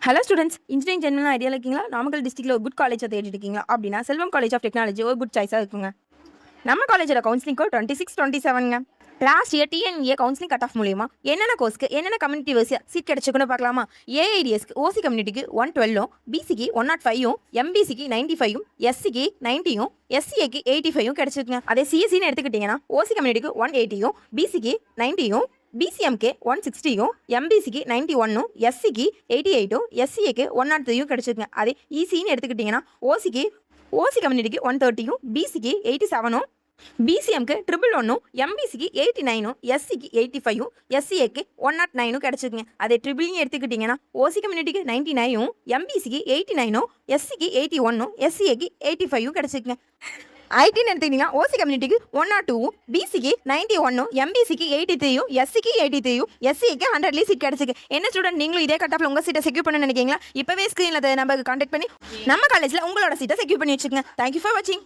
Hello students, engineering general ஐடியாவில் இருக்கீங்களா? நாமக்கல் டிஸ்ட்ரிக்ட்ல ஒரு குட் காலேஜை தேடிட்டு இருக்கீங்களா? அப்படின்னா செல்வம் காலேஜ் ஆஃப் டெக்னாலஜி ஒரு குட் சாய்ஸாக இருக்குங்க. நம்ம காலேஜோட கவுன்சிலிங் கோட் 2627ங்க. Last year TNEA counselling cut off மூலியமா என்னென்ன கோர்ஸ்க்கு என்னென்ன கம்யூனிட்டி வைஸ் சீட் கிடைச்சிருக்குன்னு பார்க்கலாமா? ஏஐடிஎஸ்க்கு ஓசி கம்யூனிட்டிக்கு 112, பிசிக்கு 105, எம்பிசிக்கு 95, எஸ்சிக்கு 90, எஸ்சிஏக்கு 85 கிடைச்சிருக்குங்க. அதே சிஎஸ்சின்னு எடுத்துக்கிட்டிங்கன்னா ஓசி கம்யூனிட்டிக்கு 180, பிசிக்கு 90, பிசிஎம்கே 160, எம்பிசிக்கு 91, எஸ்சிக்கு 88, எஸ்சிஏக்கு 103 கிடைச்சிருக்குங்க. அதே இசின்னு எடுத்துக்கிட்டிங்கன்னா ஓசி கம்யூனிட்டிக்கு 130, பிசிக்கு 87, பிசிஎம்க்கு 111, எம்பிசிக்கு 89, எஸ்சிக்கு 85, எஸ்சிஏக்கு 109 கிடைச்சிருக்குங்க. அதே ட்ரிபிள்னு எடுத்துக்கிட்டிங்கன்னா ஓசி கம்யூனிட்டிக்கு 99, எம்பிசிக்கு 89, எஸ்சிக்கு 81, எஸ்சிஏக்கு 85 கிடைச்சிருக்குங்க. ஐடின்னு எடுத்துக்கிட்டிங்கன்னா ஓசி கம்யூனிட்டிக்கு 102, பிசிக்கு 91, எம்பிசிக்கு 83, எஸ்சிக்கு 83, எஸ்சிக்கு 100 சீட் கிடைச்சிருக்கு. என்ன ஸ்டூடெண்ட், நீங்களும் இதே கட் ஆஃப்ல உங்கள் சீட்டை செக்யூர் பண்ண நினைக்கிறீங்களா? இப்போவே ஸ்க்ரீனில் நம்பருக்கு கான்டாக்ட் பண்ணி நம்ம காலேஜில் உங்களோட சீட்டை செக்யூர் பண்ணி வச்சுக்கோங்க. தேங்க்யூ ஃபார் வாட்சிங்.